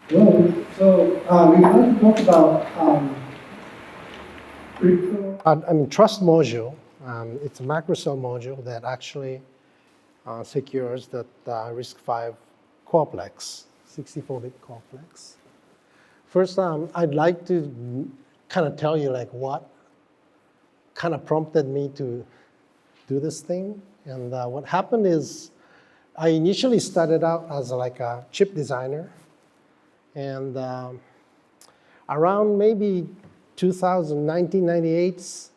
Hello. So we want to talk about crypto. Trust module. It's a macrocell module that actually secures the RISC-V complex, 64-bit complex. First, I'd like to kind of tell you like what kind of prompted me to do this thing. And what happened is I initially started out as like a chip designer. And around maybe 1998,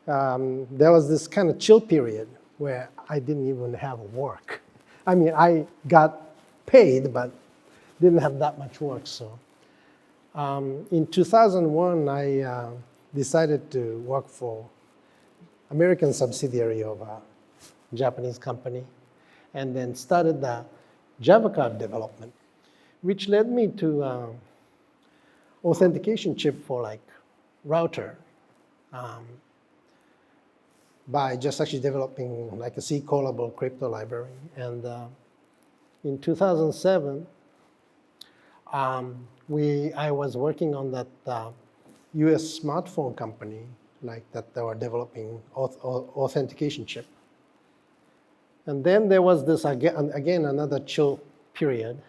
there was this kind of chill period where I didn't even have work. I mean, I got paid, but didn't have that much work. So in 2001, I decided to work for American subsidiary of a Japanese company, and then started the Java card development, which led me to authentication chip for like router by just actually developing like a C-callable crypto library. And in 2007, I was working on that US smartphone company like that they were developing authentication chip. And then there was this, again another chill period.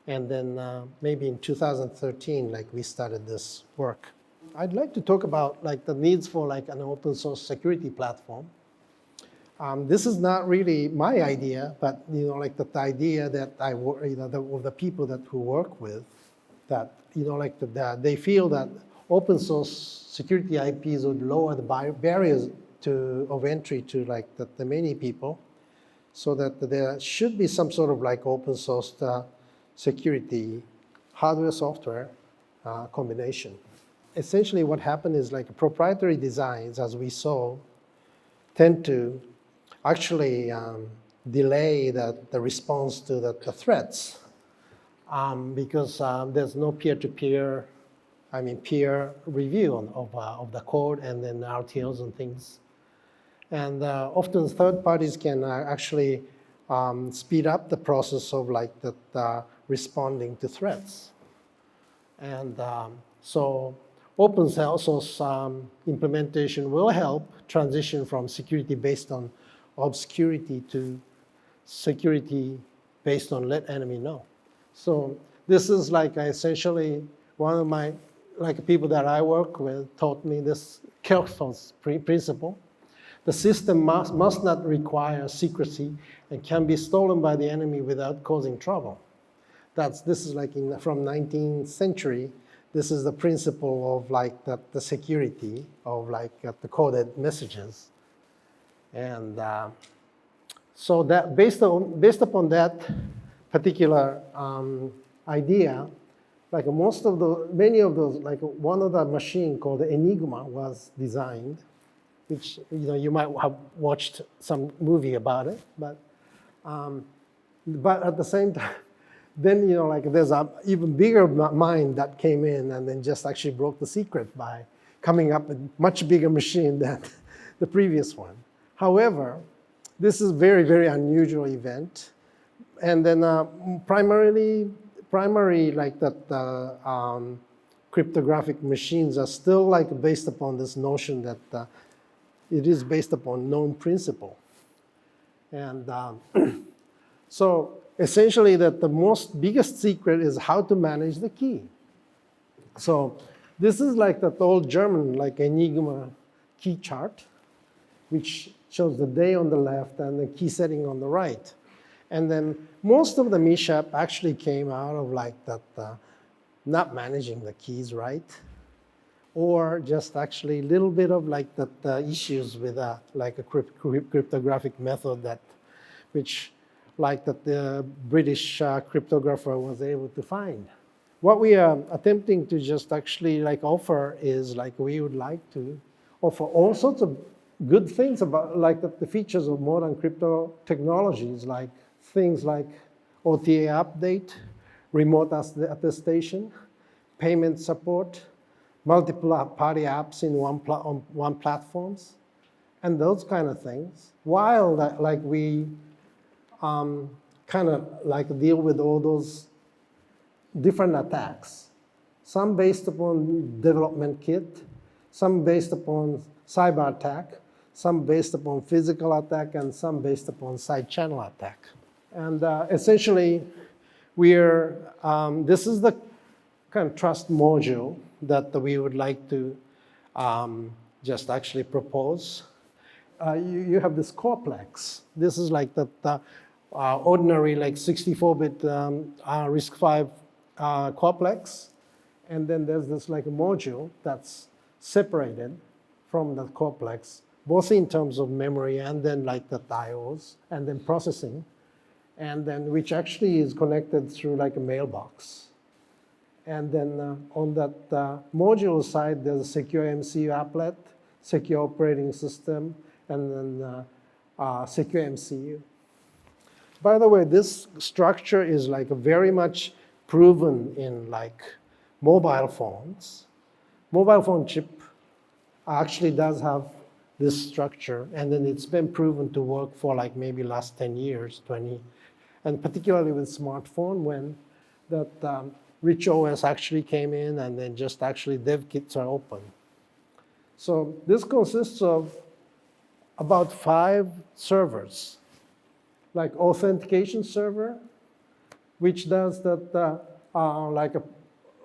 And then maybe in 2013, like we started this work. I'd like to talk about like the needs for like an open source security platform. This is not really my idea, but like the idea that I work, of the people that who work with, that like they feel that open source security IPs would lower the barriers of entry to like the many people, so that there should be some sort of like open source security hardware software combination. Essentially what happened is like proprietary designs, as we saw, tend to actually delay the response to the threats because there's no peer-to-peer, peer review of the code and then RTOs and things. And often third parties can actually speed up the process of like responding to threats. And so open source implementation will help transition from security based on obscurity to security based on let enemy know. So this is like essentially one of my people that I work with taught me this Kelsos principle. The system must not require secrecy and can be stolen by the enemy without causing trouble. This is like from 19th century. This is the principle of like the security of like the coded messages. And so that based upon that particular idea, like many of those, like one of the machine called the Enigma was designed, which you might have watched some movie about it, but at the same time, then like there's an even bigger mind that came in and then just actually broke the secret by coming up with a much bigger machine than the previous one. However, this is a very, very unusual event, and then primary like that cryptographic machines are still like based upon this notion that it is based upon known principle. And so essentially that the biggest secret is how to manage the key. So this is like that old German like Enigma Key Chart, which shows the day on the left and the key setting on the right. And then most of the mishap actually came out of like that not managing the keys right, or just actually a little bit of like the issues with like a cryptographic method which like the British cryptographer was able to find. What we are attempting to just actually like offer is like we would like to offer all sorts of good things about like the features of modern crypto technologies, like things like OTA update, remote attestation, payment support, multiple party apps in one platforms, and those kind of things. While like we kind of like deal with all those different attacks. Some based upon development kit, some based upon cyber attack, some based upon physical attack, and some based upon side channel attack. And essentially, this is the kind of trust module that we would like to just actually propose. You have this coreplex. This is like the ordinary like 64-bit RISC-V coreplex. And then there's this like a module that's separated from the coreplex, both in terms of memory and then like the IOs and then processing, and then which actually is connected through like a mailbox. And then on that module side, there's a secure MCU applet, secure operating system, and then secure MCU. By the way, this structure is like very much proven in like mobile phones. Mobile phone chip actually does have this structure, and then it's been proven to work for like maybe last 10 years, 20, and particularly with smartphone when that Rich OS actually came in and then just actually dev kits are open. So this consists of about 5 servers, like authentication server, which does that like a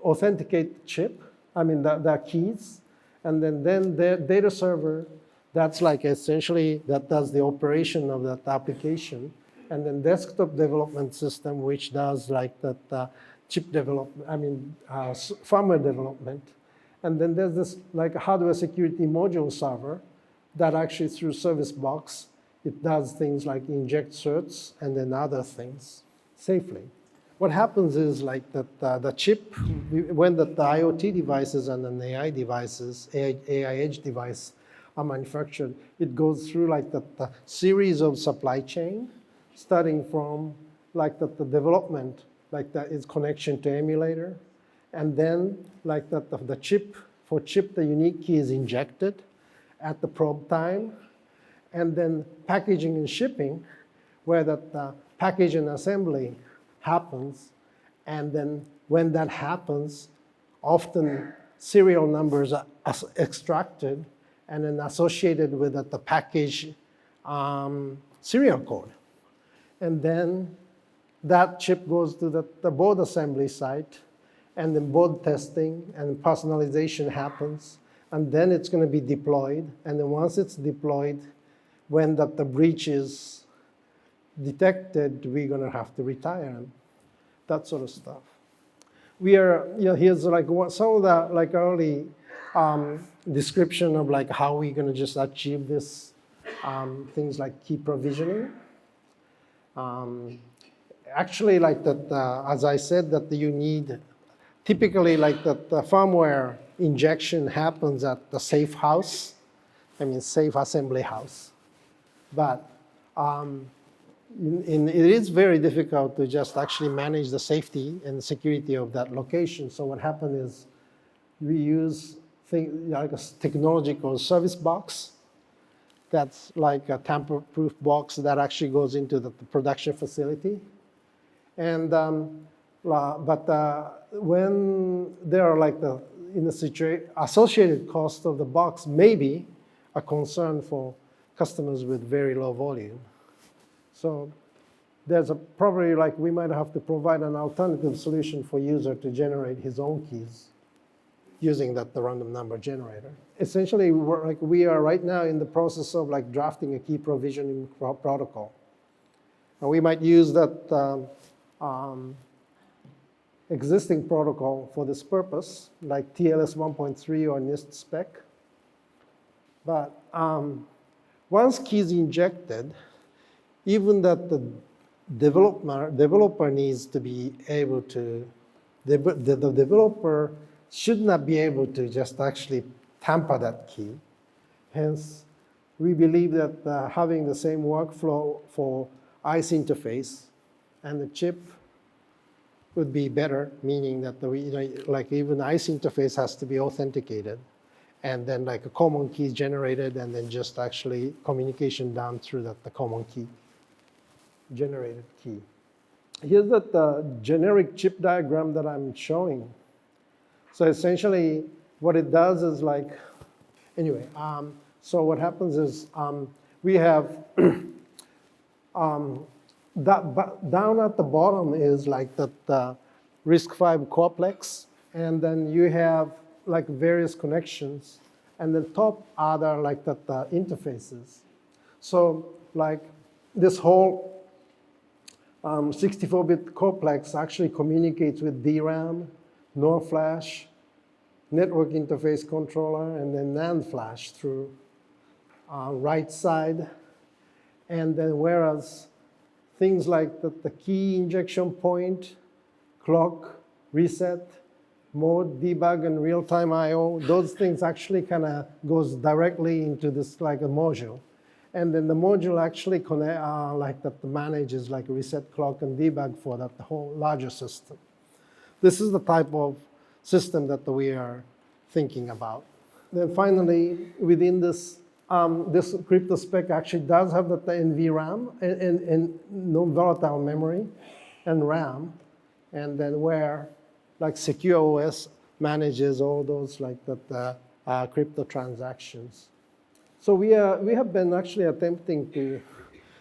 authenticate chip, the keys, and then the data server, that's like essentially that does the operation of that application, and then desktop development system, which does like that chip development, firmware development, and then there's this like hardware security module server that actually through service box, it does things like inject certs and then other things safely. What happens is like that the chip, when the IoT devices and then AI devices, AI edge device are manufactured, it goes through like the series of supply chain, starting from like the development, like that is connection to emulator, and then like that the chip, for chip the unique key is injected at the probe time, and then packaging and shipping, where that package and assembly happens, and then when that happens, often serial numbers are extracted and then associated with the package serial code. And then that chip goes to the board assembly site, and then board testing and personalization happens, and then it's going to be deployed. And then once it's deployed, when the breach is detected, we're going to have to retire them, that sort of stuff. We are, here's like some of the like early description of like how we're going to just achieve this, things like key provisioning. Actually, like that, as I said, that you need, typically like that the firmware injection happens at the safe house, safe assembly house. But it is very difficult to just actually manage the safety and security of that location. So what happened is we use like a technology called service box. That's like a tamper-proof box that actually goes into the production facility. And when there are like in the situation, associated cost of the box may be a concern for customers with very low volume. So there's probably like we might have to provide an alternative solution for user to generate his own keys using the random number generator. Essentially, we are right now in the process of like drafting a key provisioning protocol. And we might use that existing protocol for this purpose, like TLS 1.3 or NIST-SPEC. But once key is injected, even that the developer needs to be able to, the developer should not be able to just actually tamper that key. Hence, we believe that having the same workflow for ICE interface and the chip would be better, meaning that like even ICE interface has to be authenticated, and then like a common key is generated, and then just actually communication down through the common key, generated key. here's the generic chip diagram that I'm showing. So essentially, what it does is like, anyway, so what happens is we have, down at the bottom is like the RISC-V complex, and then you have like various connections, and the top are the, like the interfaces. So like this whole 64-bit complex actually communicates with DRAM, NOR flash, network interface controller, and then NAND flash through right side. And then whereas things like the key injection point, clock, reset, mode, debug, and real-time I/O, those things actually kind of goes directly into this like a module. And then the module actually connect, like that manages like reset, clock, and debug for that the whole larger system. This is the type of system that we are thinking about. Then finally, within this, this CryptospeC actually does have the NVRAM and non-volatile memory and RAM, and then where like Secure OS manages all those like that crypto transactions. So we have been actually attempting to,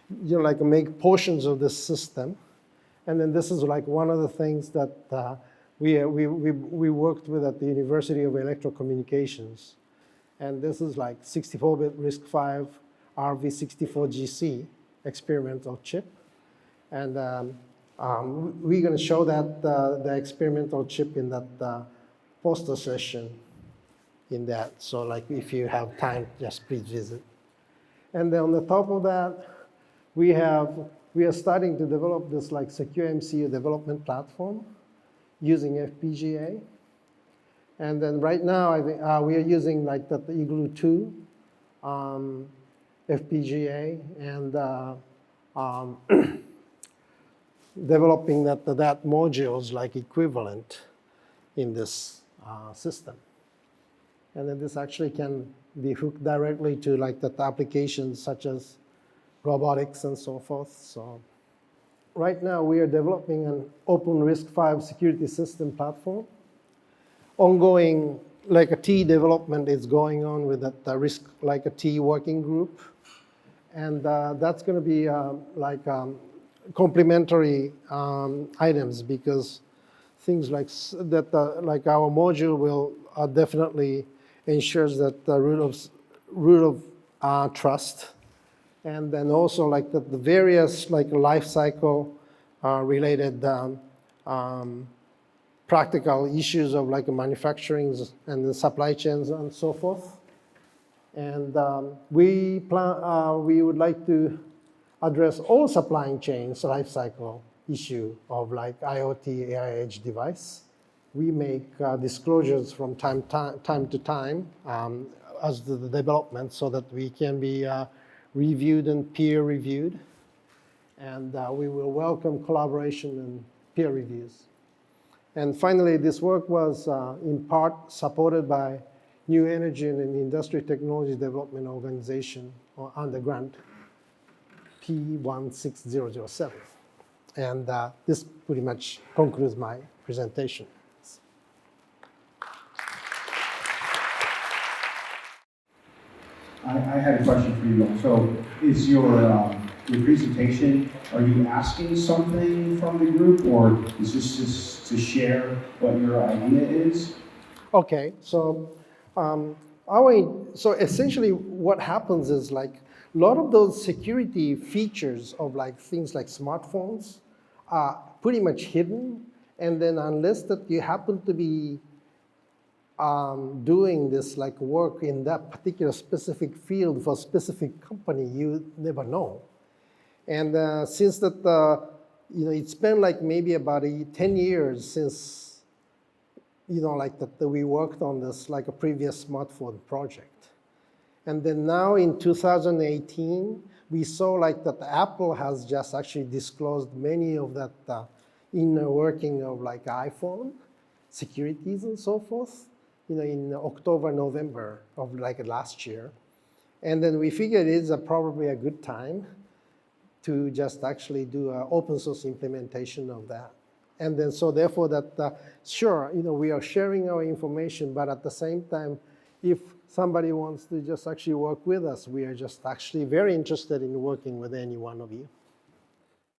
like make portions of this system, and then this is like one of the things that we worked with at the University of Electrocommunications, and this is like 64-bit RISC-V RV64GC experimental chip, and we're going to show that the experimental chip in that poster session. In that, so like if you have time, just please visit. And then on the top of that, we are starting to develop this like secure MCU development platform using FPGA. And then right now, I think we are using like the Igloo 2 FPGA and developing that modules like equivalent in this system. And then this actually can be hooked directly to like the applications such as robotics and so forth. So right now we are developing an open RISC-V security system platform. Ongoing like a T development is going on with the RISC like a T working group. And that's going to be like complementary items, because things like that, like our module will definitely ensures that the root of trust, and then also like the various like life cycle related practical issues of like manufacturing and the supply chains and so forth. And we would like to address all supply chains life cycle issue of like IoT AI edge device. We make disclosures from time to time as the development, so that we can be reviewed and peer reviewed. And we will welcome collaboration and peer reviews. And finally, this work was in part supported by New Energy and Industry Technology Development Organization under grant P16007. And this pretty much concludes my presentation. I had a question for you. So is your presentation, are you asking something from the group, or is this just to share what your idea is? Okay, so so essentially what happens is like a lot of those security features of like things like smartphones are pretty much hidden, and then unless that you happen to be doing this like work in that particular specific field for a specific company, you never know. And since that, it's been like maybe about 10 years since, like that we worked on this like a previous smartphone project. And then now in 2018, we saw like that Apple has just actually disclosed many of that inner working of like iPhone securities and so forth, in October, November of like last year. And then we figured it's probably a good time to just actually do an open source implementation of that. And then so therefore that, sure, we are sharing our information, but at the same time, if somebody wants to just actually work with us, we are just actually very interested in working with any one of you.